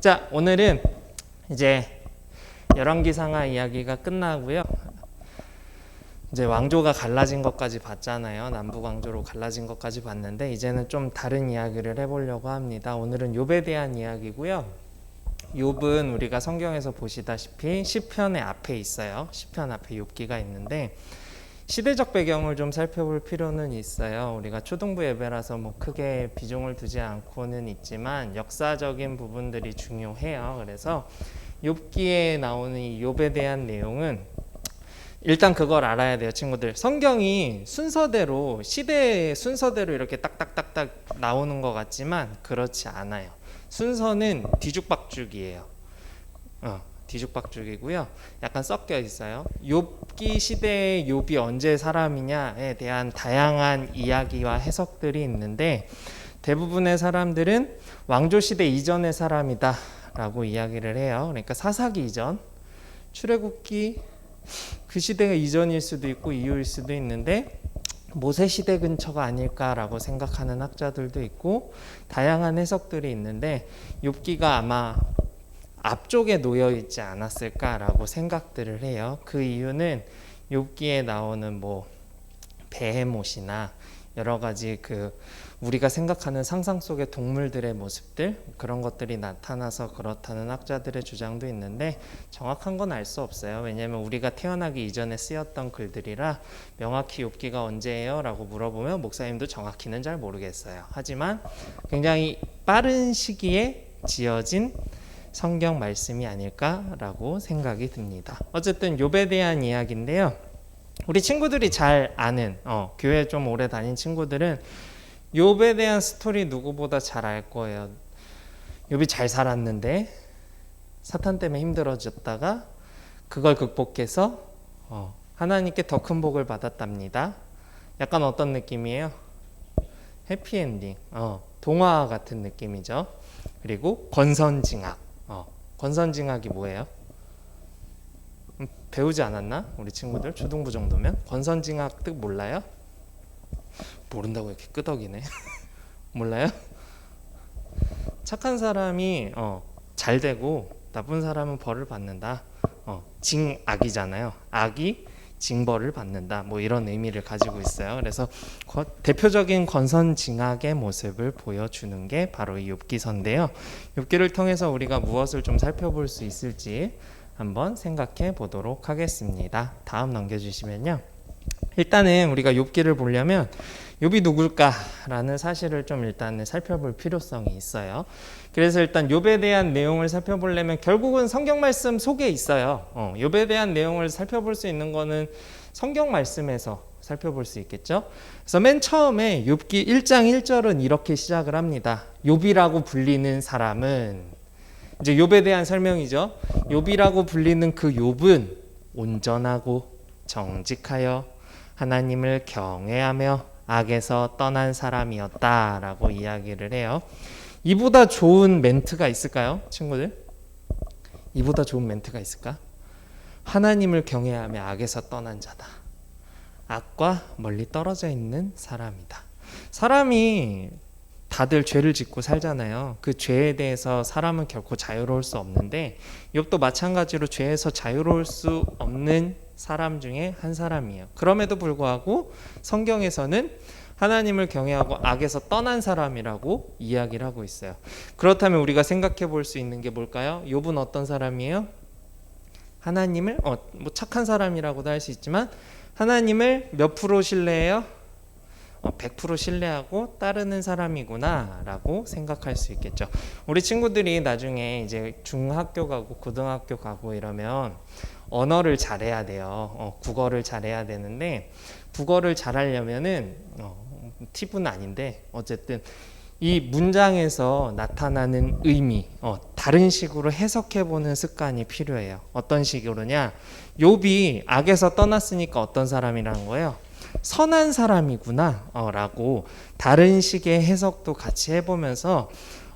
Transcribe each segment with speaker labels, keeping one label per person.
Speaker 1: 자, 오늘은 이제 열왕기상하 이야기가 끝나고요. 이제 왕조가 갈라진 것까지 봤잖아요. 남북 왕조로 갈라진 것까지 봤는데 이제는 좀 다른 이야기를 해보려고 합니다. 오늘은 욥에 대한 이야기고요. 욥은 우리가 성경에서 보시다시피 시편의 앞에 있어요. 시편 앞에 욥기가 있는데 시대적 배경을 좀 살펴볼 필요는 있어요. 우리가 초등부 예배라서 뭐 크게 비중을 두지 않고는 있지만 역사적인 부분들이 중요해요. 그래서 욥기에 나오는 이 욥에 대한 내용은 일단 그걸 알아야 돼요, 친구들. 성경이 순서대로, 시대의 순서대로 이렇게 딱딱딱딱 나오는 것 같지만 그렇지 않아요. 순서는 뒤죽박죽이에요. 뒤죽박죽이고요. 약간 섞여 있어요. 욥기 시대의 욥이 언제 사람이냐에 대한 다양한 이야기와 해석들이 있는데 대부분의 사람들은 왕조 시대 이전의 사람이다 라고 이야기를 해요. 그러니까 사사기 이전, 출애굽기 그 시대가 이전일 수도 있고 이후일 수도 있는데 모세 시대 근처가 아닐까라고 생각하는 학자들도 있고 다양한 해석들이 있는데 욥기가 아마 앞쪽에 놓여 있지 않았을까라고 생각들을 해요. 그 이유는 욥기에 나오는 뭐 베헤못이나 여러 가지 그 우리가 생각하는 상상 속의 동물들의 모습들 그런 것들이 나타나서 그렇다는 학자들의 주장도 있는데 정확한 건 알 수 없어요. 왜냐하면 우리가 태어나기 이전에 쓰였던 글들이라 명확히 욥기가 언제예요? 라고 물어보면 목사님도 정확히는 잘 모르겠어요. 하지만 굉장히 빠른 시기에 지어진 성경 말씀이 아닐까라고 생각이 듭니다. 어쨌든 욥에 대한 이야기인데요. 우리 친구들이 잘 아는 교회 좀 오래 다닌 친구들은 욥에 대한 스토리 누구보다 잘 알 거예요. 욥이 잘 살았는데 사탄 때문에 힘들어졌다가 그걸 극복해서 하나님께 더 큰 복을 받았답니다. 약간 어떤 느낌이에요? 해피엔딩, 동화 같은 느낌이죠. 그리고 권선징악. 권선징악이 뭐예요? 배우지 않았나? 우리 친구들 초등부 정도면 권선징악 뜻 몰라요? 모른다고 이렇게 끄덕이네. 몰라요? 착한 사람이 잘 되고 나쁜 사람은 벌을 받는다. 징악이잖아요. 악이 징벌을 받는다. 뭐 이런 의미를 가지고 있어요. 그래서 대표적인 권선징악의 모습을 보여주는 게 바로 이 욥기서인데요. 욥기를 통해서 우리가 무엇을 좀 살펴볼 수 있을지 한번 생각해 보도록 하겠습니다. 다음 넘겨주시면요. 일단은 우리가 욥기를 보려면 욥이 누굴까라는 사실을 좀 일단은 살펴볼 필요성이 있어요. 그래서 일단 욥에 대한 내용을 살펴보려면 결국은 성경 말씀 속에 있어요. 욥에 대한 내용을 살펴볼 수 있는 거는 성경 말씀에서 살펴볼 수 있겠죠. 그래서 맨 처음에 욥기 1장 1절은 이렇게 시작을 합니다. 욥이라고 불리는 사람은 이제 욥에 대한 설명이죠. 욥이라고 불리는 그 욥은 온전하고 정직하여 하나님을 경외하며 악에서 떠난 사람이었다라고 이야기를 해요. 이보다 좋은 멘트가 있을까요, 친구들? 이보다 좋은 멘트가 있을까? 하나님을 경외하며 악에서 떠난 자다. 악과 멀리 떨어져 있는 사람이다. 사람이 다들 죄를 짓고 살잖아요. 그 죄에 대해서 사람은 결코 자유로울 수 없는데 욥도 마찬가지로 죄에서 자유로울 수 없는 사람 중에 한 사람이에요. 그럼에도 불구하고 성경에서는 하나님을 경외하고 악에서 떠난 사람이라고 이야기를 하고 있어요. 그렇다면 우리가 생각해 볼 수 있는 게 뭘까요? 욥은 어떤 사람이에요? 하나님을 뭐 착한 사람이라고도 할 수 있지만 하나님을 몇 프로 신뢰해요? 100% 신뢰하고 따르는 사람이구나 라고 생각할 수 있겠죠. 우리 친구들이 나중에 이제 중학교 가고 고등학교 가고 이러면 언어를 잘해야 돼요. 국어를 잘해야 되는데 국어를 잘하려면은 팁은 아닌데 어쨌든 이 문장에서 나타나는 의미 다른 식으로 해석해보는 습관이 필요해요. 어떤 식으로냐? 욥이 악에서 떠났으니까 어떤 사람이라는 거예요? 선한 사람이구나 라고 다른 식의 해석도 같이 해보면서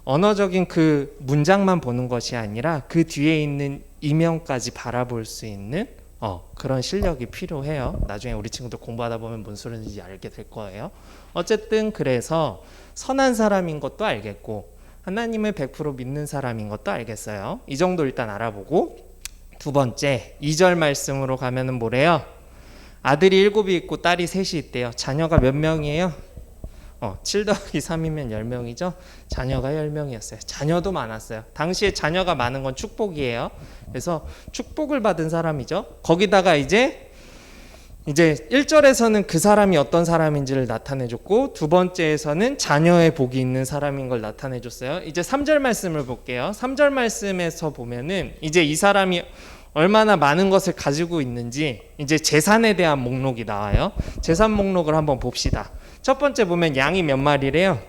Speaker 1: 언어적인 그 문장만 보는 것이 아니라 그 뒤에 있는 이면까지 바라볼 수 있는 그런 실력이 필요해요. 나중에 우리 친구들 공부하다 보면 뭔 소리인지 알게 될 거예요. 어쨌든 그래서 선한 사람인 것도 알겠고 하나님을 100% 믿는 사람인 것도 알겠어요. 이 정도 일단 알아보고, 두 번째 2절 말씀으로 가면은 뭐래요? 아들이 7이 있고 딸이 3이 있대요. 자녀가 몇 명이에요? 7 더하기 3이면 10명이죠. 자녀가 10명이었어요. 자녀도 많았어요. 당시에 자녀가 많은 건 축복이에요. 그래서 축복을 받은 사람이죠. 거기다가 이제 1절에서는 그 사람이 어떤 사람인지를 나타내줬고, 두 번째에서는 자녀의 복이 있는 사람인 걸 나타내줬어요. 이제 3절 말씀을 볼게요. 3절 말씀에서 보면은 이제 이 사람이 얼마나 많은 것을 가지고 있는지 이제 재산에 대한 목록이 나와요. 재산 목록을 한번 봅시다. 첫 번째 보면 양이 몇 마리래요?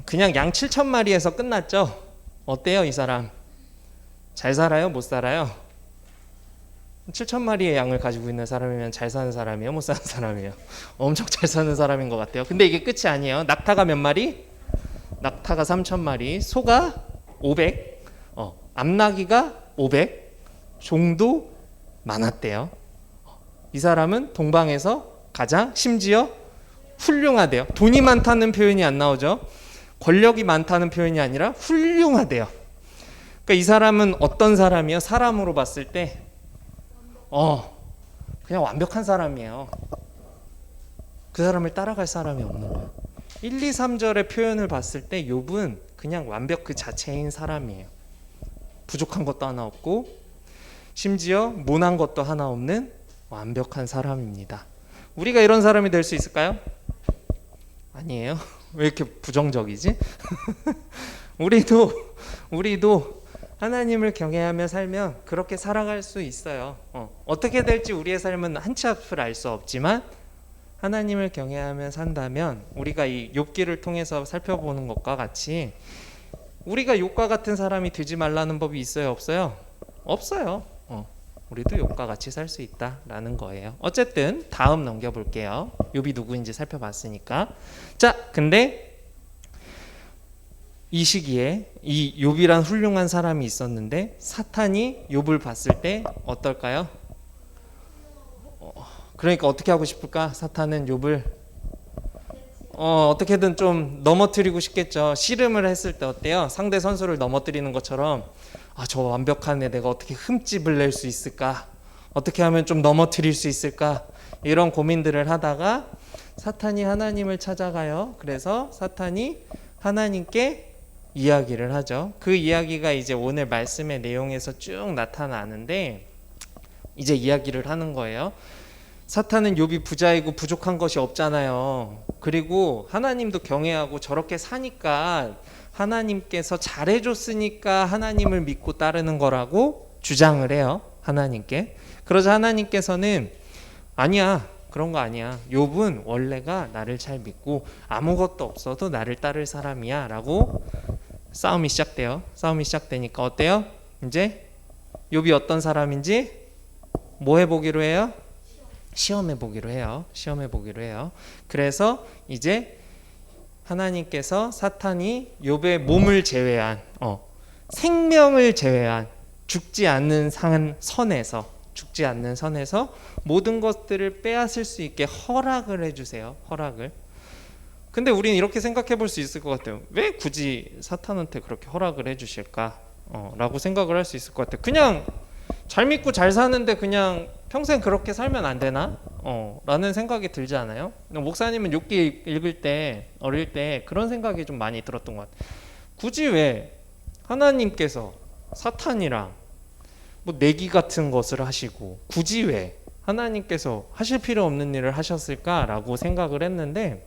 Speaker 1: 그냥 양 7,000마리에서 끝났죠? 어때요, 이 사람? 잘 살아요? 못 살아요? 7,000마리의 양을 가지고 있는 사람이면 잘 사는 사람이에요? 못 사는 사람이에요? 엄청 잘 사는 사람인 것 같아요. 근데 이게 끝이 아니에요. 낙타가 몇 마리? 낙타가 3,000마리, 소가 500, 암나귀가 500, 종도 많았대요. 이 사람은 동방에서 가장 심지어 훌륭하대요. 돈이 많다는 표현이 안 나오죠. 권력이 많다는 표현이 아니라 훌륭하대요. 그러니까 이 사람은 어떤 사람이에요? 사람으로 봤을 때 그냥 완벽한 사람이에요. 그 사람을 따라갈 사람이 없는 거예요. 1, 2, 3절의 표현을 봤을 때 욥은 그냥 완벽 그 자체인 사람이에요. 부족한 것도 하나 없고 심지어 모난 것도 하나 없는 완벽한 사람입니다. 우리가 이런 사람이 될 수 있을까요? 아니에요. 왜 이렇게 부정적이지? 우리도 하나님을 경외하며 살면 그렇게 살아갈 수 있어요. 어떻게 될지 우리의 삶은 한치 앞을 알 수 없지만 하나님을 경외하며 산다면 우리가 이 욥기를 통해서 살펴보는 것과 같이 우리가 욥과 같은 사람이 되지 말라는 법이 있어요, 없어요? 없어요. 우리도 욥과 같이 살 수 있다라는 거예요. 어쨌든 다음 넘겨볼게요. 욥이 누구인지 살펴봤으니까. 자, 근데 이 시기에 이 욥이란 훌륭한 사람이 있었는데 사탄이 욥을 봤을 때 어떨까요? 그러니까 어떻게 하고 싶을까? 사탄은 욥을 어떻게든 좀 넘어뜨리고 싶겠죠. 씨름을 했을 때 어때요? 상대 선수를 넘어뜨리는 것처럼 저 완벽한 애 내가 어떻게 흠집을 낼 수 있을까? 어떻게 하면 좀 넘어뜨릴 수 있을까? 이런 고민들을 하다가 사탄이 하나님을 찾아가요. 그래서 사탄이 하나님께 이야기를 하죠. 그 이야기가 이제 오늘 말씀의 내용에서 쭉 나타나는데 이제 이야기를 하는 거예요. 사탄은 욥이 부자이고 부족한 것이 없잖아요. 그리고 하나님도 경외하고 저렇게 사니까 하나님께서 잘해줬으니까 하나님을 믿고 따르는 거라고 주장을 해요. 하나님께. 그러자 하나님께서는 아니야, 그런 거 아니야. 욥은 원래가 나를 잘 믿고 아무것도 없어도 나를 따를 사람이야 라고 싸움이 시작돼요. 싸움이 시작되니까 어때요? 이제 욥이 어떤 사람인지 뭐 해보기로 해요? 시험해보기로 해요. 시험해보기로 해요. 그래서 이제 하나님께서 사탄이 욥의 몸을 제외한 생명을 제외한 죽지 않는 선에서 모든 것들을 빼앗을 수 있게 허락을 해주세요. 허락을. 근데 우리는 이렇게 생각해 볼 수 있을 것 같아요. 왜 굳이 사탄한테 그렇게 허락을 해주실까? 라고 생각을 할 수 있을 것 같아요. 그냥 잘 믿고 잘 사는데 그냥 평생 그렇게 살면 안 되나? 라는 생각이 들지 않아요? 목사님은 욥기 읽을 때 어릴 때 그런 생각이 좀 많이 들었던 것 같아요. 굳이 왜 하나님께서 사탄이랑 뭐 내기 같은 것을 하시고 굳이 왜 하나님께서 하실 필요 없는 일을 하셨을까라고 생각을 했는데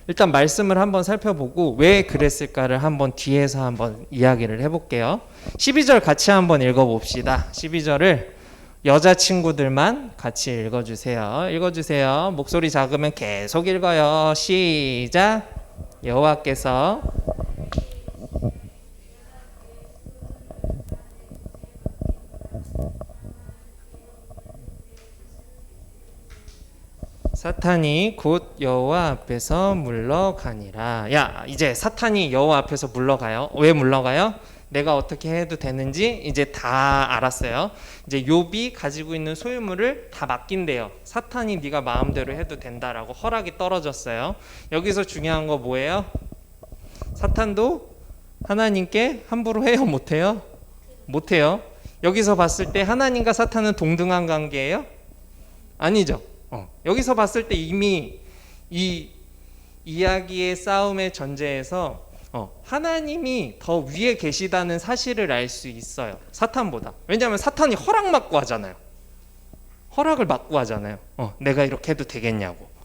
Speaker 1: 일단 말씀을 한번 살펴보고 왜 그랬을까를 한번 뒤에서 한번 이야기를 해볼게요. 12절 같이 한번 읽어봅시다. 12절을 여자친구들만 같이 읽어주세요. 읽어주세요. 목소리 작으면 계속 읽어요. 시작. 여호와께서 사탄이 곧 여호와 앞에서 물러가니라. 야, 이제 사탄이 여호와 앞에서 물러가요. 왜 물러가요? 내가 어떻게 해도 되는지 이제 다 알았어요. 이제 욥이 가지고 있는 소유물을 다 맡긴대요. 사탄이 네가 마음대로 해도 된다라고 허락이 떨어졌어요. 여기서 중요한 거 뭐예요? 사탄도 하나님께 함부로 해요, 못해요? 못해요. 여기서 봤을 때 하나님과 사탄은 동등한 관계예요? 아니죠. 여기서 봤을 때 이미 이 이야기의 싸움의 전제에서 하나님이 더 위에 계시다는 사실을 알 수 있어요. 사탄보다. 왜냐하면 사탄이 허락받고 하잖아요. 허락을 받고 하잖아요. 내가 이렇게 해도 되겠냐고.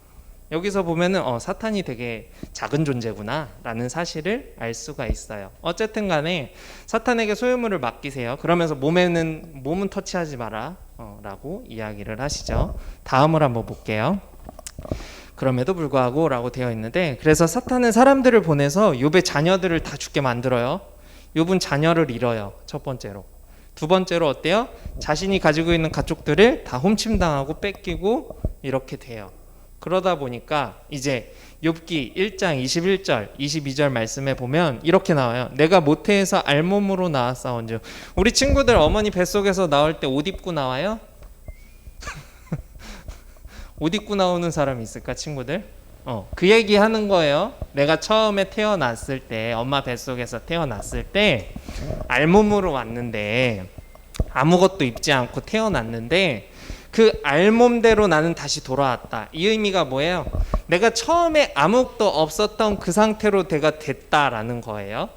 Speaker 1: 여기서 보면은 사탄이 되게 작은 존재구나 라는 사실을 알 수가 있어요. 어쨌든 간에 사탄에게 소유물을 맡기세요. 그러면서 몸은 터치하지 마라 라고 이야기를 하시죠. 다음을 한번 볼게요. 그럼에도 불구하고 라고 되어 있는데, 그래서 사탄은 사람들을 보내서 욥의 자녀들을 다 죽게 만들어요. 욥은 자녀를 잃어요. 첫 번째로. 두 번째로 어때요? 자신이 가지고 있는 가축들을 다 훔침당하고 뺏기고 이렇게 돼요. 그러다 보니까 이제 욥기 1장 21절 22절 말씀에 보면 이렇게 나와요. 내가 모태에서 알몸으로 나왔사온즉. 우리 친구들 어머니 뱃속에서 나올 때 옷 입고 나와요? 옷 입고 나오는 사람 있을까, 친구들? 그 얘기 하는 거예요. 내가 처음에 태어났을 때, 엄마 뱃속에서 태어났을 때 알몸으로 왔는데 아무것도 입지 않고 태어났는데 그 알몸대로 나는 다시 돌아왔다. 이 의미가 뭐예요? 내가 처음에 아무것도 없었던 그 상태로 내가 됐다라는 거예요.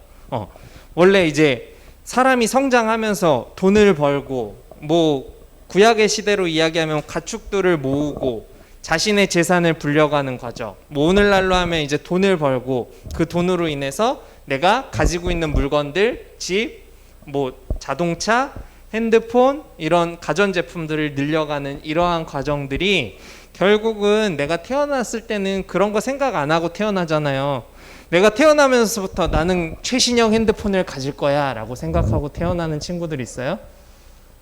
Speaker 1: 원래 이제 사람이 성장하면서 돈을 벌고, 뭐 구약의 시대로 이야기하면 가축들을 모으고 자신의 재산을 불려가는 과정. 뭐 오늘날로 하면 이제 돈을 벌고 그 돈으로 인해서 내가 가지고 있는 물건들, 집, 뭐 자동차, 핸드폰, 이런 가전제품들을 늘려가는 이러한 과정들이 결국은 내가 태어났을 때는 그런 거 생각 안 하고 태어나잖아요. 내가 태어나면서부터 나는 최신형 핸드폰을 가질 거야 라고 생각하고 태어나는 친구들 있어요?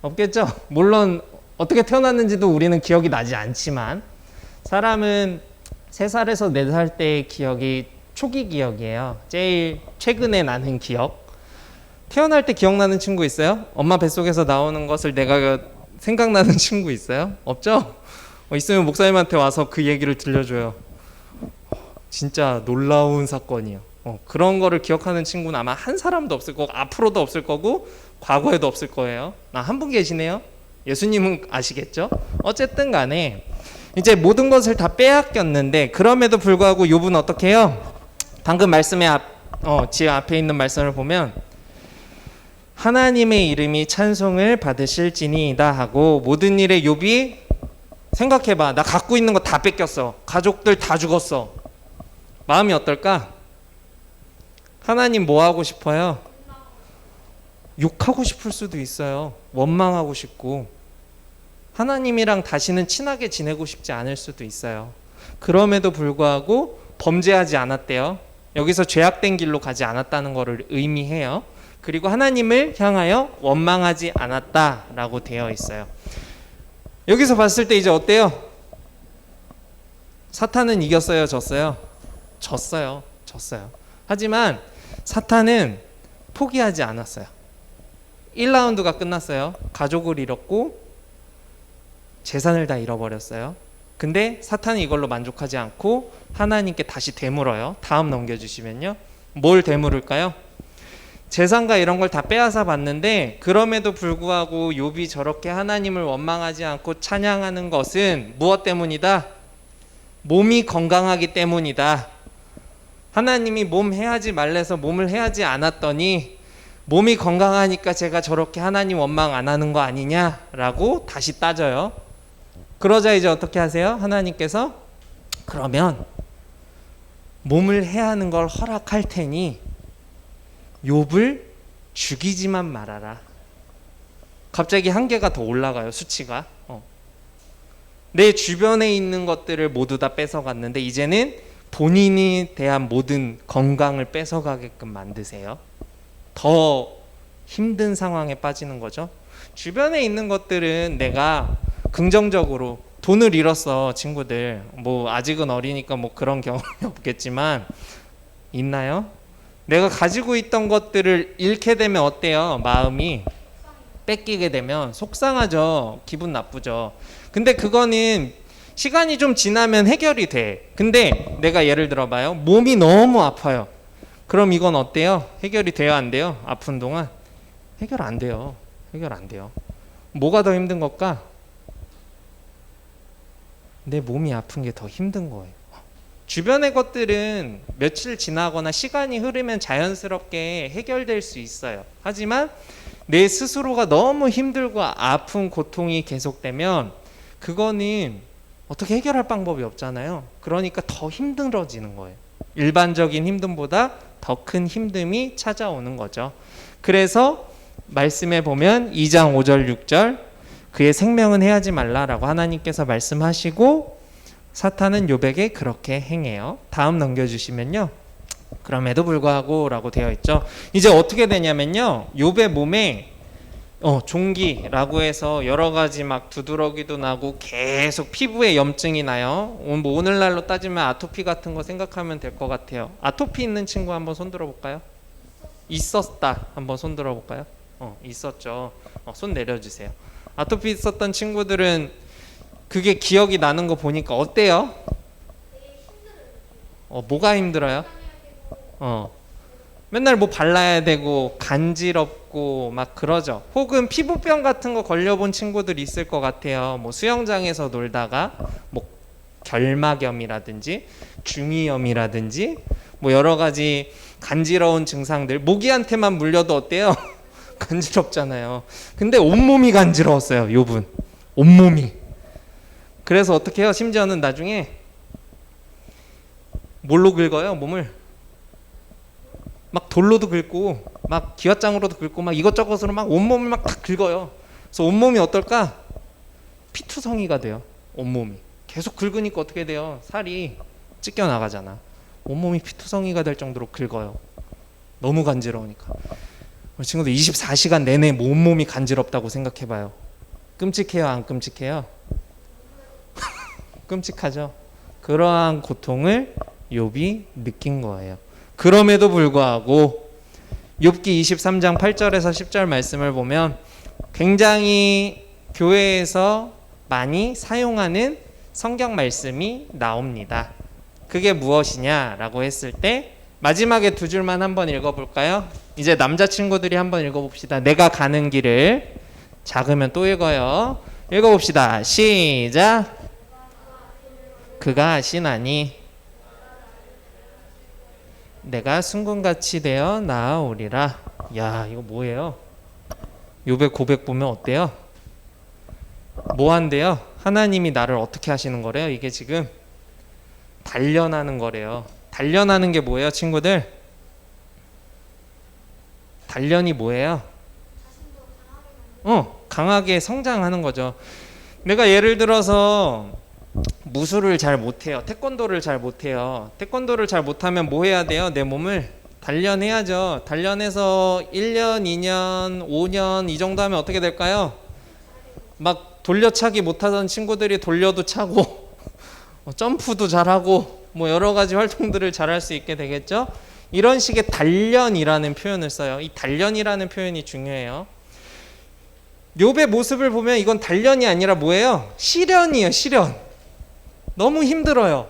Speaker 1: 없겠죠? 물론 어떻게 태어났는지도 우리는 기억이 나지 않지만 사람은 3살에서 4살 때의 기억이 초기 기억이에요. 제일 최근에 나는 기억. 태어날 때 기억나는 친구 있어요? 엄마 뱃속에서 나오는 것을 내가 생각나는 친구 있어요? 없죠? 있으면 목사님한테 와서 그 얘기를 들려줘요. 진짜 놀라운 사건이에요. 그런 거를 기억하는 친구는 아마 한 사람도 없을 거고 앞으로도 없을 거고 과거에도 없을 거예요. 한 분 계시네요. 예수님은 아시겠죠? 어쨌든 간에 이제 모든 것을 다 빼앗겼는데 그럼에도 불구하고 욥은 어떻게 해요? 방금 말씀의 앞에 있는 말씀을 보면 하나님의 이름이 찬송을 받으실지니이다 하고 모든 일에 욥이 생각해봐. 나 갖고 있는 거 다 뺏겼어. 가족들 다 죽었어. 마음이 어떨까? 하나님 뭐 하고 싶어요? 욕하고 싶을 수도 있어요. 원망하고 싶고 하나님이랑 다시는 친하게 지내고 싶지 않을 수도 있어요. 그럼에도 불구하고 범죄하지 않았대요. 여기서 죄악된 길로 가지 않았다는 것을 의미해요. 그리고 하나님을 향하여 원망하지 않았다라고 되어 있어요. 여기서 봤을 때 이제 어때요? 사탄은 이겼어요, 졌어요? 졌어요. 하지만 사탄은 포기하지 않았어요. 1라운드가 끝났어요. 가족을 잃었고 재산을 다 잃어버렸어요. 근데 사탄이 이걸로 만족하지 않고 하나님께 다시 되물어요. 다음 넘겨주시면요. 뭘 되물을까요? 재산과 이런 걸 다 빼앗아 봤는데 그럼에도 불구하고 욥이 저렇게 하나님을 원망하지 않고 찬양하는 것은 무엇 때문이다? 몸이 건강하기 때문이다. 하나님이 몸 해하지 말래서 몸을 해하지 않았더니 몸이 건강하니까 제가 저렇게 하나님 원망 안 하는 거 아니냐라고 다시 따져요. 그러자 이제 어떻게 하세요? 하나님께서 그러면 몸을 해하는 걸 허락할 테니 욥을 죽이지만 말아라. 갑자기 한계가 더 올라가요. 수치가. 내 주변에 있는 것들을 모두 다 뺏어갔는데 이제는 본인이 대한 모든 건강을 뺏어가게끔 만드세요. 더 힘든 상황에 빠지는 거죠. 주변에 있는 것들은 내가 긍정적으로 돈을 잃었어, 친구들. 뭐 아직은 어리니까 뭐 그런 경험이 없겠지만 있나요? 내가 가지고 있던 것들을 잃게 되면 어때요? 마음이 뺏기게 되면 속상하죠. 기분 나쁘죠. 근데 그거는 시간이 좀 지나면 해결이 돼. 근데 내가 예를 들어봐요. 몸이 너무 아파요. 그럼 이건 어때요? 해결이 돼요, 안 돼요? 아픈 동안 해결 안 돼요. 해결 안 돼요. 뭐가 더 힘든 걸까? 내 몸이 아픈 게 더 힘든 거예요. 주변의 것들은 며칠 지나거나 시간이 흐르면 자연스럽게 해결될 수 있어요. 하지만 내 스스로가 너무 힘들고 아픈 고통이 계속되면 그거는 어떻게 해결할 방법이 없잖아요. 그러니까 더 힘들어지는 거예요. 일반적인 힘듦보다 더 큰 힘듦이 찾아오는 거죠. 그래서 말씀해 보면 2장 5절 6절 그의 생명은 해하지 말라라고 하나님께서 말씀하시고 사탄은 욥에게 그렇게 행해요. 다음 넘겨주시면요. 그럼에도 불구하고 라고 되어 있죠. 이제 어떻게 되냐면요. 욥의 몸에 종기라고 해서 여러 가지 막 두드러기도 나고 계속 피부에 염증이 나요. 뭐 오늘날로 따지면 아토피 같은 거 생각하면 될 것 같아요. 아토피 있는 친구 한번 손들어 볼까요? 있었다. 한번 손들어 볼까요? 있었죠. 손 내려주세요. 아토피 있었던 친구들은 그게 기억이 나는 거 보니까 어때요? 뭐가 힘들어요? 맨날 뭐 발라야 되고 간지럽고 막 그러죠. 혹은 피부병 같은 거 걸려본 친구들 있을 것 같아요. 뭐 수영장에서 놀다가 뭐 결막염이라든지 중이염이라든지 뭐 여러 가지 간지러운 증상들. 모기한테만 물려도 어때요? 간지럽잖아요. 근데 온몸이 간지러웠어요. 욥은 온몸이. 그래서 어떻게 해요? 심지어는 나중에 뭘로 긁어요? 몸을 막 돌로도 긁고 막 기왓장으로도 긁고 막 이것저것으로 막 온몸을 막 다 긁어요. 그래서 온몸이 어떨까? 피투성이가 돼요. 온몸이 계속 긁으니까 어떻게 돼요? 살이 찢겨 나가잖아. 온몸이 피투성이가 될 정도로 긁어요. 너무 간지러우니까. 우리 친구들 24시간 내내 온몸이 간지럽다고 생각해봐요. 끔찍해요, 안 끔찍해요? 끔찍하죠. 그러한 고통을 욥이 느낀 거예요. 그럼에도 불구하고 욥기 23장 8절에서 10절 말씀을 보면 굉장히 교회에서 많이 사용하는 성경 말씀이 나옵니다. 그게 무엇이냐라고 했을 때 마지막에 두 줄만 한번 읽어볼까요? 이제 남자친구들이 한번 읽어봅시다. 내가 가는 길을 작으면 또 읽어요. 읽어봅시다. 시작. 그가 아시나니 내가 순금같이 되어 나아오리라. 야, 이거 뭐예요? 욥의 고백 보면 어때요? 뭐 한대요? 하나님이 나를 어떻게 하시는 거래요? 이게 지금 단련하는 거래요. 단련하는 게 뭐예요, 친구들? 단련이 뭐예요? 강하게 성장하는 거죠. 내가 예를 들어서 무술을 잘 못해요. 태권도를 잘 못해요. 태권도를 잘 못하면 뭐 해야 돼요? 내 몸을 단련해야죠. 단련해서 1년, 2년, 5년 이 정도 하면 어떻게 될까요? 막 돌려차기 못하던 친구들이 돌려도 차고 점프도 잘하고 뭐 여러 가지 활동들을 잘할 수 있게 되겠죠. 이런 식의 단련이라는 표현을 써요. 이 단련이라는 표현이 중요해요. 욥의 모습을 보면 이건 단련이 아니라 뭐예요? 시련이에요. 시련. 너무 힘들어요.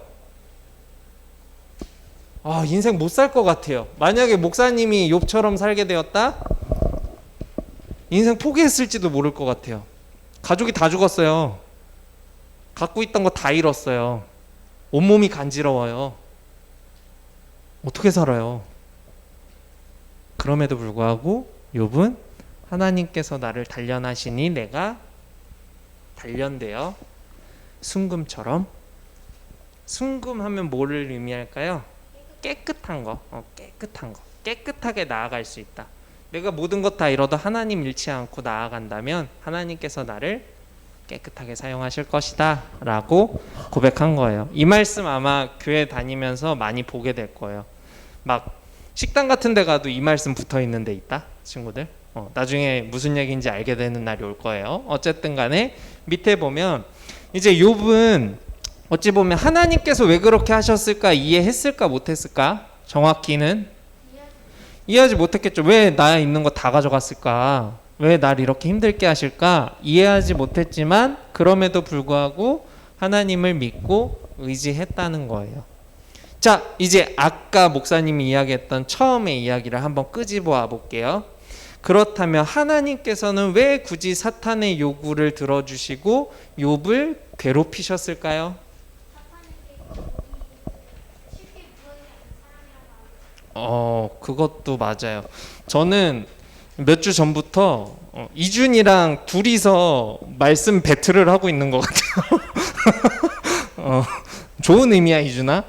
Speaker 1: 인생 못 살 것 같아요. 만약에 목사님이 욥처럼 살게 되었다? 인생 포기했을지도 모를 것 같아요. 가족이 다 죽었어요. 갖고 있던 거 다 잃었어요. 온몸이 간지러워요. 어떻게 살아요? 그럼에도 불구하고 욥은 하나님께서 나를 단련하시니 내가 단련되어 순금처럼. 순금하면 뭐를 의미할까요? 깨끗한 거. 깨끗한 거. 깨끗하게 나아갈 수 있다. 내가 모든 것 다 잃어도 하나님 잃지 않고 나아간다면 하나님께서 나를 깨끗하게 사용하실 것이다 라고 고백한 거예요. 이 말씀 아마 교회 다니면서 많이 보게 될 거예요. 막 식당 같은 데 가도 이 말씀 붙어 있는 데 있다, 친구들. 나중에 무슨 얘기인지 알게 되는 날이 올 거예요. 어쨌든 간에 밑에 보면 이제 욥은 어찌 보면 하나님께서 왜 그렇게 하셨을까 이해했을까 못했을까? 정확히는 이해하지 못했겠죠. 왜 나 있는 거 다 가져갔을까? 왜 날 이렇게 힘들게 하실까? 이해하지 못했지만 그럼에도 불구하고 하나님을 믿고 의지했다는 거예요. 자, 이제 아까 목사님이 이야기했던 처음의 이야기를 한번 끄집어 볼게요. 그렇다면 하나님께서는 왜 굳이 사탄의 요구를 들어주시고 욥을 괴롭히셨을까요? 그것도 맞아요. 저는 몇 주 전부터 이준이랑 둘이서 말씀 배틀을 하고 있는 것 같아요. 좋은 의미야, 이준아.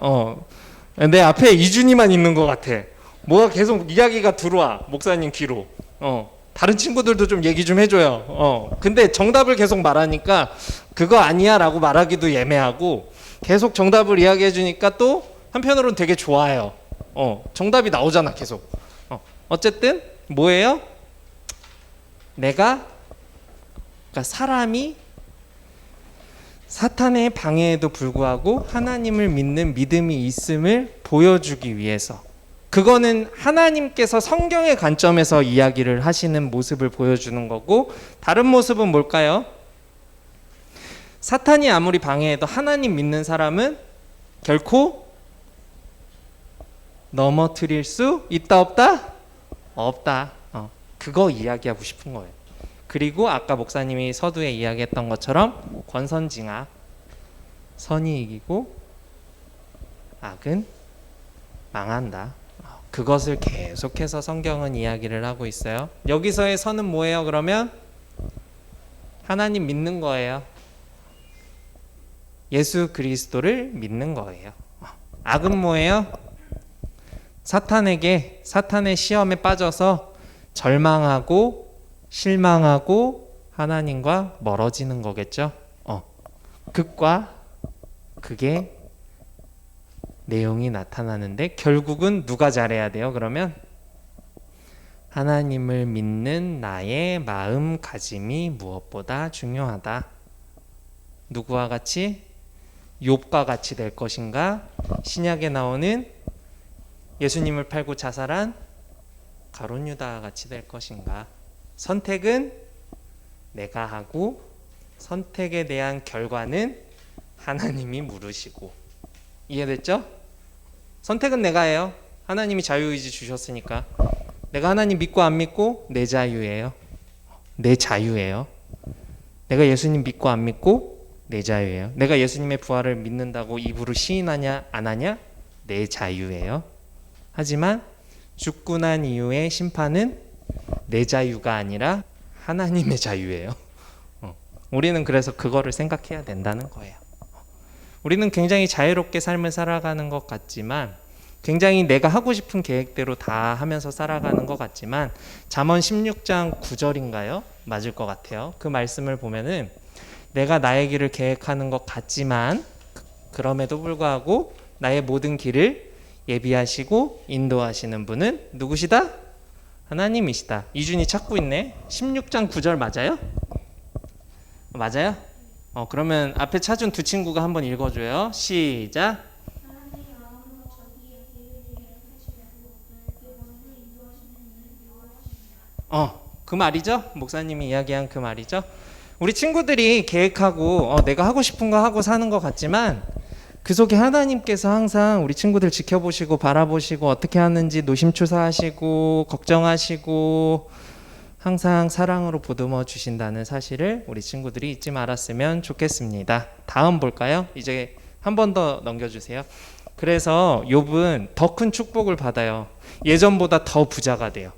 Speaker 1: 내 앞에 이준이만 있는 것 같아. 뭐가 계속 이야기가 들어와, 목사님 귀로. 다른 친구들도 좀 얘기 좀 해줘요. 근데 정답을 계속 말하니까 그거 아니야 라고 말하기도 애매하고, 계속 정답을 이야기해 주니까 또 한편으로는 되게 좋아요. 정답이 나오잖아, 계속. 어쨌든 뭐예요? 그러니까 사람이 사탄의 방해에도 불구하고 하나님을 믿는 믿음이 있음을 보여주기 위해서, 그거는 하나님께서 성경의 관점에서 이야기를 하시는 모습을 보여주는 거고, 다른 모습은 뭘까요? 사탄이 아무리 방해해도 하나님 믿는 사람은 결코 넘어뜨릴 수 있다 없다? 없다. 그거 이야기하고 싶은 거예요. 그리고 아까 목사님이 서두에 이야기했던 것처럼 권선징악, 선이 이기고 악은 망한다. 그것을 계속해서 성경은 이야기를 하고 있어요. 여기서의 선은 뭐예요? 그러면 하나님 믿는 거예요. 예수 그리스도를 믿는 거예요. 악은 뭐예요? 사탄의 시험에 빠져서 절망하고 실망하고 하나님과 멀어지는 거겠죠. 극과 극의 내용이 나타나는데, 결국은 누가 잘해야 돼요? 그러면 하나님을 믿는 나의 마음가짐이 무엇보다 중요하다. 누구와 같이? 욥과 같이 될 것인가? 신약에 나오는 예수님을 팔고 자살한 가룟 유다와 같이 될 것인가? 선택은 내가 하고 선택에 대한 결과는 하나님이 물으시고. 이해됐죠? 선택은 내가 해요. 하나님이 자유의지 주셨으니까. 내가 하나님 믿고 안 믿고 내 자유예요. 내 자유예요. 내가 예수님 믿고 안 믿고 내 자유예요. 내가 예수님의 부활을 믿는다고 입으로 시인하냐 안 하냐 내 자유예요. 하지만 죽고 난 이후의 심판은 내 자유가 아니라 하나님의 자유예요. 우리는 그래서 그거를 생각해야 된다는 거예요. 우리는 굉장히 자유롭게 삶을 살아가는 것 같지만, 굉장히 내가 하고 싶은 계획대로 다 하면서 살아가는 것 같지만, 잠언 16장 9절인가요? 맞을 것 같아요. 그 말씀을 보면은 내가 나의 길을 계획하는 것 같지만 그럼에도 불구하고 나의 모든 길을 예비하시고 인도하시는 분은 누구시다? 하나님이시다. 이준이 찾고 있네. 16장 9절 맞아요? 맞아요? 그러면 앞에 찾은 두 친구가 한번 읽어줘요. 시작. 그 말이죠? 목사님이 이야기한 그 말이죠? 우리 친구들이 계획하고 내가 하고 싶은 거 하고 사는 것 같지만, 그 속에 하나님께서 항상 우리 친구들 지켜보시고 바라보시고 어떻게 하는지 노심초사하시고 걱정하시고 항상 사랑으로 보듬어 주신다는 사실을 우리 친구들이 잊지 말았으면 좋겠습니다. 다음 볼까요? 이제 한 번 더 넘겨주세요. 그래서 욥은 더 큰 축복을 받아요. 예전보다 더 부자가 돼요.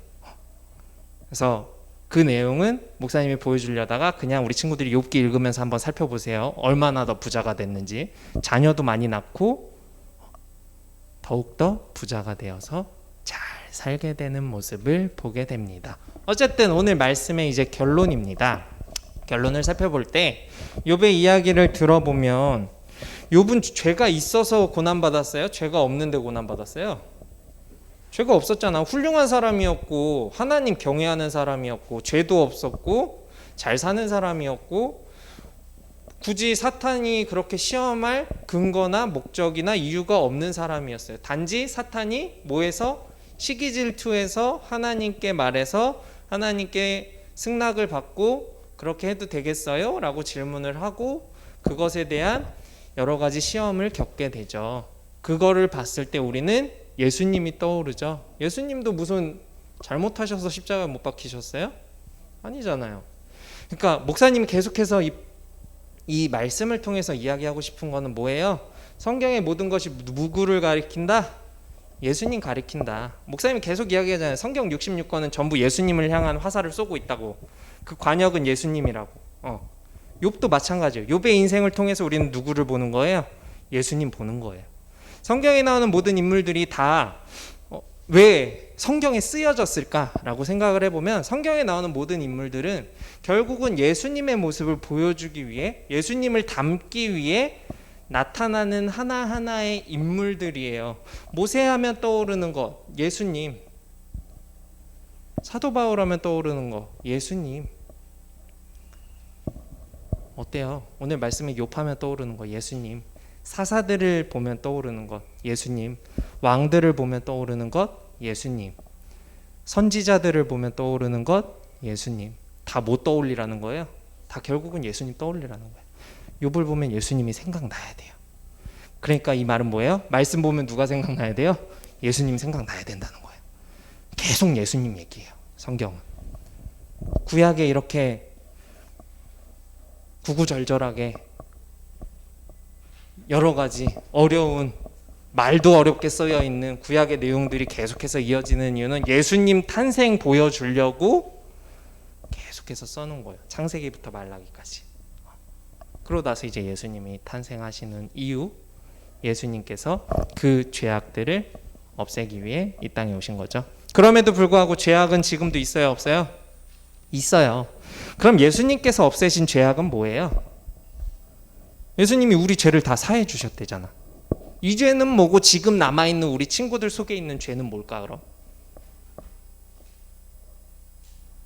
Speaker 1: 그래서 그 내용은 목사님이 보여주려다가 그냥 우리 친구들이 욥기 읽으면서 한번 살펴보세요. 얼마나 더 부자가 됐는지. 자녀도 많이 낳고 더욱더 부자가 되어서 잘 살게 되는 모습을 보게 됩니다. 어쨌든 오늘 말씀의 이제 결론입니다. 결론을 살펴볼 때 욥의 이야기를 들어보면, 욥은 죄가 있어서 고난받았어요? 죄가 없는데 고난받았어요? 죄가 없었잖아. 훌륭한 사람이었고 하나님 경외하는 사람이었고 죄도 없었고 잘 사는 사람이었고, 굳이 사탄이 그렇게 시험할 근거나 목적이나 이유가 없는 사람이었어요. 단지 사탄이 뭐해서 시기질투해서 하나님께 말해서 하나님께 승낙을 받고 그렇게 해도 되겠어요? 라고 질문을 하고 그것에 대한 여러 가지 시험을 겪게 되죠. 그거를 봤을 때 우리는 예수님이 떠오르죠. 예수님도 무슨 잘못하셔서 십자가에 못 박히셨어요? 아니잖아요. 그러니까 목사님이 계속해서 이 말씀을 통해서 이야기하고 싶은 거는 뭐예요? 성경의 모든 것이 누구를 가리킨다? 예수님 가리킨다. 목사님이 계속 이야기하잖아요. 성경 66권은 전부 예수님을 향한 화살을 쏘고 있다고. 그 관역은 예수님이라고. 욥도 마찬가지예요. 욥의 인생을 통해서 우리는 누구를 보는 거예요? 예수님 보는 거예요. 성경에 나오는 모든 인물들이 다 왜 성경에 쓰여졌을까라고 생각을 해보면 성경에 나오는 모든 인물들은 결국은 예수님의 모습을 보여주기 위해, 예수님을 담기 위해 나타나는 하나하나의 인물들이에요. 모세하면 떠오르는 것 예수님, 사도 바울하면 떠오르는 것 예수님. 어때요? 오늘 말씀에 욥하면 떠오르는 것 예수님, 사사들을 보면 떠오르는 것 예수님, 왕들을 보면 떠오르는 것 예수님, 선지자들을 보면 떠오르는 것 예수님. 다 못 떠올리라는 거예요. 다 결국은 예수님 떠올리라는 거예요. 욥을 보면 예수님이 생각나야 돼요. 그러니까 이 말은 뭐예요? 말씀 보면 누가 생각나야 돼요? 예수님 생각나야 된다는 거예요. 계속 예수님 얘기해요. 성경은 구약에 이렇게 구구절절하게 여러 가지 어려운, 말도 어렵게 쓰여 있는 구약의 내용들이 계속해서 이어지는 이유는 예수님 탄생 보여주려고 계속해서 써놓은 거예요. 창세기부터 말라기까지. 그러고 나서 이제 예수님이 탄생하시는 이유, 예수님께서 그 죄악들을 없애기 위해 이 땅에 오신 거죠. 그럼에도 불구하고 죄악은 지금도 있어요, 없어요? 있어요. 그럼 예수님께서 없애신 죄악은 뭐예요? 예수님이 우리 죄를 다 사해 주셨대잖아. 이 죄는 뭐고 지금 남아있는 우리 친구들 속에 있는 죄는 뭘까 그럼?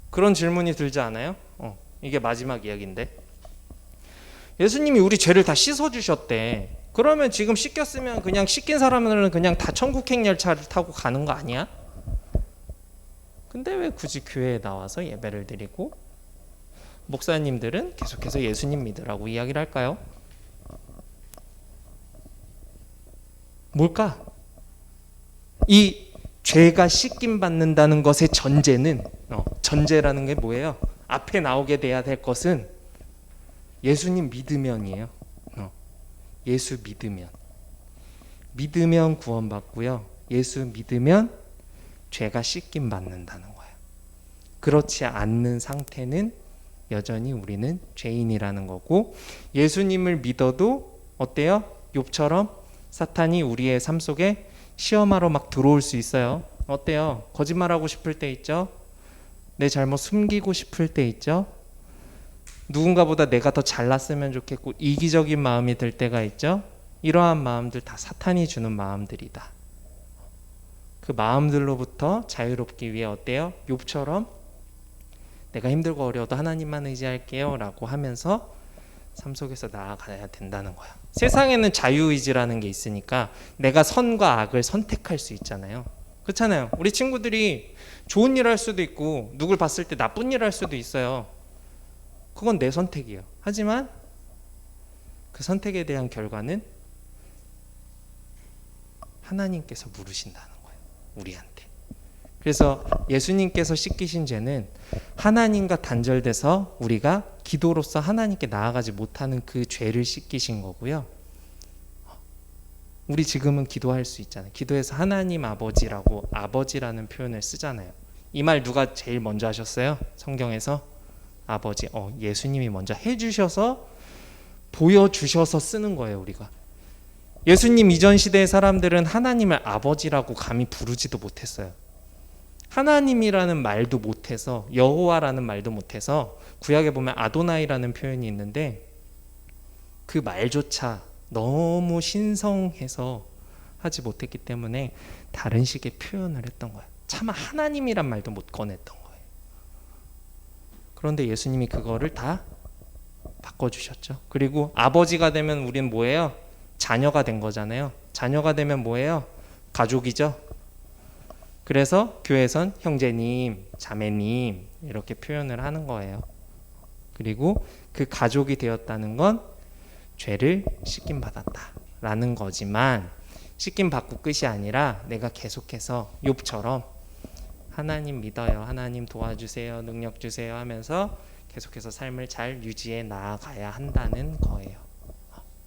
Speaker 1: 그런 질문이 들지 않아요? 이게 마지막 이야기인데 예수님이 우리 죄를 다 씻어주셨대. 그러면 지금 씻겼으면 그냥 씻긴 사람들은 그냥 다 천국행 열차를 타고 가는 거 아니야? 근데 왜 굳이 교회에 나와서 예배를 드리고 목사님들은 계속해서 예수님 믿으라고 이야기를 할까요? 뭘까? 이 죄가 씻김 받는다는 것의 전제는 전제라는 게 뭐예요? 앞에 나오게 돼야 될 것은 예수님 믿으면이에요. 예수 믿으면 구원받고요. 예수 믿으면 죄가 씻김 받는다는 거예요. 그렇지 않는 상태는 여전히 우리는 죄인이라는 거고, 예수님을 믿어도 어때요? 욥처럼 사탄이 우리의 삶 속에 시험하러 막 들어올 수 있어요. 어때요? 거짓말하고 싶을 때 있죠? 내 잘못 숨기고 싶을 때 있죠? 누군가보다 내가 더 잘났으면 좋겠고 이기적인 마음이 들 때가 있죠? 이러한 마음들 다 사탄이 주는 마음들이다. 그 마음들로부터 자유롭기 위해 어때요? 욥처럼 내가 힘들고 어려워도 하나님만 의지할게요 라고 하면서 삶 속에서 나아가야 된다는 거야. 세상에는 자유의지라는 게 있으니까 내가 선과 악을 선택할 수 있잖아요. 그렇잖아요. 우리 친구들이 좋은 일 할 수도 있고 누굴 봤을 때 나쁜 일 할 수도 있어요. 그건 내 선택이에요. 하지만 그 선택에 대한 결과는 하나님께서 물으신다는 거예요. 우리한테. 그래서 예수님께서 씻기신 죄는 하나님과 단절돼서 우리가 기도로서 하나님께 나아가지 못하는 그 죄를 씻기신 거고요. 우리 지금은 기도할 수 있잖아요. 기도해서 하나님 아버지라고 아버지라는 표현을 쓰잖아요. 이 말 누가 제일 먼저 하셨어요? 성경에서 아버지. 예수님이 먼저 해주셔서 보여주셔서 쓰는 거예요. 우리가. 예수님 이전 시대의 사람들은 하나님을 아버지라고 감히 부르지도 못했어요. 하나님이라는 말도 못해서, 여호와라는 말도 못해서, 구약에 보면 아도나이라는 표현이 있는데 그 말조차 너무 신성해서 하지 못했기 때문에 다른 식의 표현을 했던 거예요. 차마 하나님이란 말도 못 꺼냈던 거예요. 그런데 예수님이 그거를 다 바꿔주셨죠. 그리고 아버지가 되면 우리는 뭐예요? 자녀가 된 거잖아요. 자녀가 되면 뭐예요? 가족이죠. 그래서 교회에선 형제님, 자매님 이렇게 표현을 하는 거예요. 그리고 그 가족이 되었다는 건 죄를 씻김 받았다라는 거지만 씻김 받고 끝이 아니라 내가 계속해서 욥처럼 하나님 믿어요, 하나님 도와주세요, 능력 주세요 하면서 계속해서 삶을 잘 유지해 나아가야 한다는 거예요.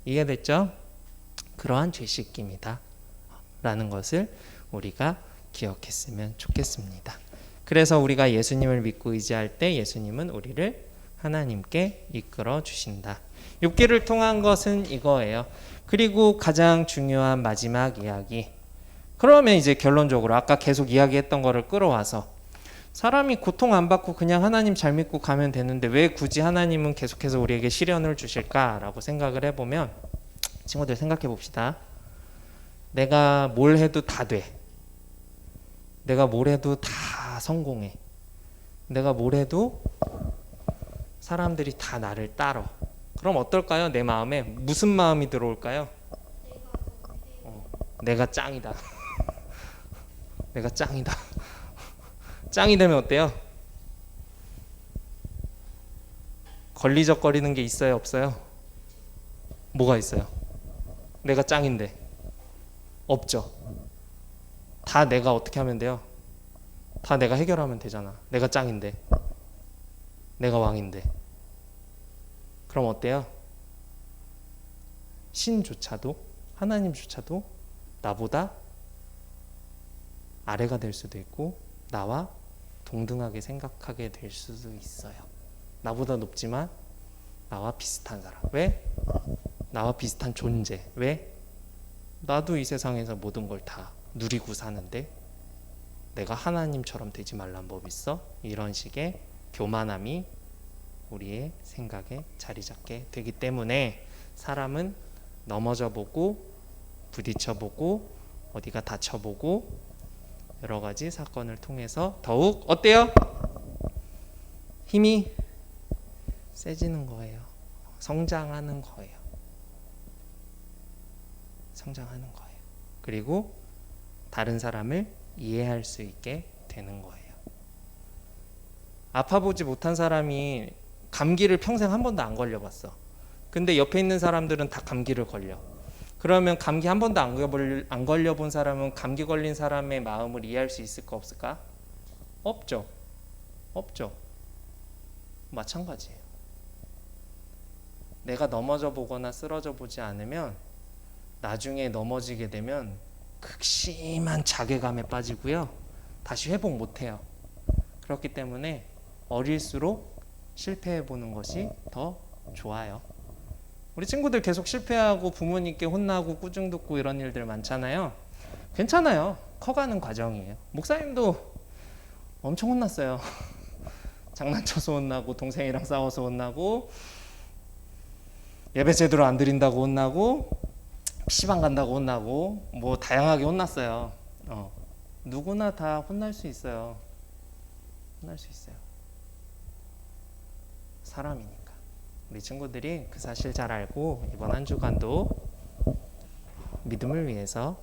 Speaker 1: 이해됐죠? 그러한 죄 씻김이다 라는 것을 우리가 기억했으면 좋겠습니다. 그래서 우리가 예수님을 믿고 의지할 때 예수님은 우리를 하나님께 이끌어 주신다. 욥기를 통한 것은 이거예요. 그리고 가장 중요한 마지막 이야기. 그러면 이제 결론적으로 아까 계속 이야기했던 거를 끌어와서 사람이 고통 안 받고 그냥 하나님 잘 믿고 가면 되는데 왜 굳이 하나님은 계속해서 우리에게 시련을 주실까라고 생각을 해보면, 친구들 생각해 봅시다. 내가 뭘 해도 다 돼. 내가 뭘 해도 다 성공해. 내가 뭘 해도 사람들이 다 나를 따라. 그럼 어떨까요? 내 마음에 무슨 마음이 들어올까요? 내가 짱이다. 내가 짱이다. 짱이 되면 어때요? 걸리적거리는 게 있어요, 없어요? 뭐가 있어요? 내가 짱인데. 없죠. 다 내가 어떻게 하면 돼요? 다 내가 해결하면 되잖아. 내가 짱인데. 내가 왕인데. 그럼 어때요? 신조차도, 하나님조차도 나보다 아래가 될 수도 있고 나와 동등하게 생각하게 될 수도 있어요. 나보다 높지만 나와 비슷한 사람. 왜? 나와 비슷한 존재. 왜? 나도 이 세상에서 모든 걸 다 누리고 사는데 내가 하나님처럼 되지 말란 법 있어? 이런 식의 교만함이 우리의 생각에 자리 잡게 되기 때문에 사람은 넘어져 보고 부딪혀 보고 어디가 다쳐 보고 여러 가지 사건을 통해서 더욱 어때요? 힘이 세지는 거예요. 성장하는 거예요. 성장하는 거예요. 그리고 다른 사람을 이해할 수 있게 되는 거예요. 아파보지 못한 사람이 감기를 평생 한 번도 안 걸려봤어. 근데 옆에 있는 사람들은 다 감기를 걸려. 그러면 감기 한 번도 안 걸려본 사람은 감기 걸린 사람의 마음을 이해할 수 있을까 없을까? 없죠. 없죠. 마찬가지예요. 내가 넘어져 보거나 쓰러져 보지 않으면 나중에 넘어지게 되면 극심한 자괴감에 빠지고요. 다시 회복 못해요. 그렇기 때문에 어릴수록 실패해보는 것이 더 좋아요. 우리 친구들 계속 실패하고 부모님께 혼나고 꾸중 듣고 이런 일들 많잖아요. 괜찮아요. 커가는 과정이에요. 목사님도 엄청 혼났어요. 장난쳐서 혼나고 동생이랑 싸워서 혼나고 예배 제대로 안 드린다고 혼나고 PC방 간다고 혼나고 뭐 다양하게 혼났어요. 누구나 다 혼날 수 있어요. 혼날 수 있어요. 사람이니까. 우리 친구들이 그 사실 잘 알고 이번 한 주간도 믿음을 위해서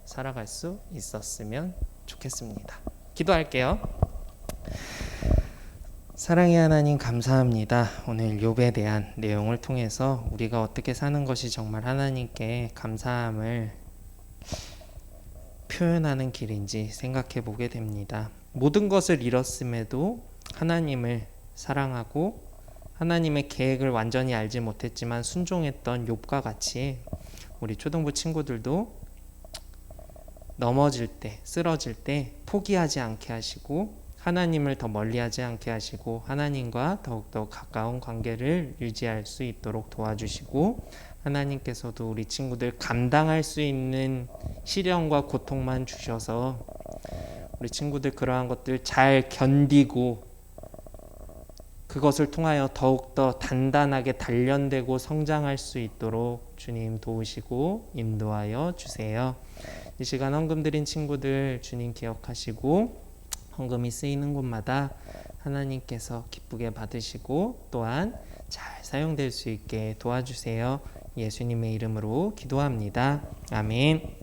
Speaker 1: 살아갈 수 있었으면 좋겠습니다. 기도할게요. 사랑의 하나님 감사합니다. 오늘 욥에 대한 내용을 통해서 우리가 어떻게 사는 것이 정말 하나님께 감사함을 표현하는 길인지 생각해 보게 됩니다. 모든 것을 잃었음에도 하나님을 사랑하고 하나님의 계획을 완전히 알지 못했지만 순종했던 욥과 같이 우리 초등부 친구들도 넘어질 때, 쓰러질 때 포기하지 않게 하시고 하나님을 더 멀리하지 않게 하시고 하나님과 더욱더 가까운 관계를 유지할 수 있도록 도와주시고 하나님께서도 우리 친구들 감당할 수 있는 시련과 고통만 주셔서 우리 친구들 그러한 것들 잘 견디고 그것을 통하여 더욱더 단단하게 단련되고 성장할 수 있도록 주님 도우시고 인도하여 주세요. 이 시간 헌금 드린 친구들 주님 기억하시고 헌금이 쓰이는 곳마다 하나님께서 기쁘게 받으시고 또한 잘 사용될 수 있게 도와주세요. 예수님의 이름으로 기도합니다. 아멘.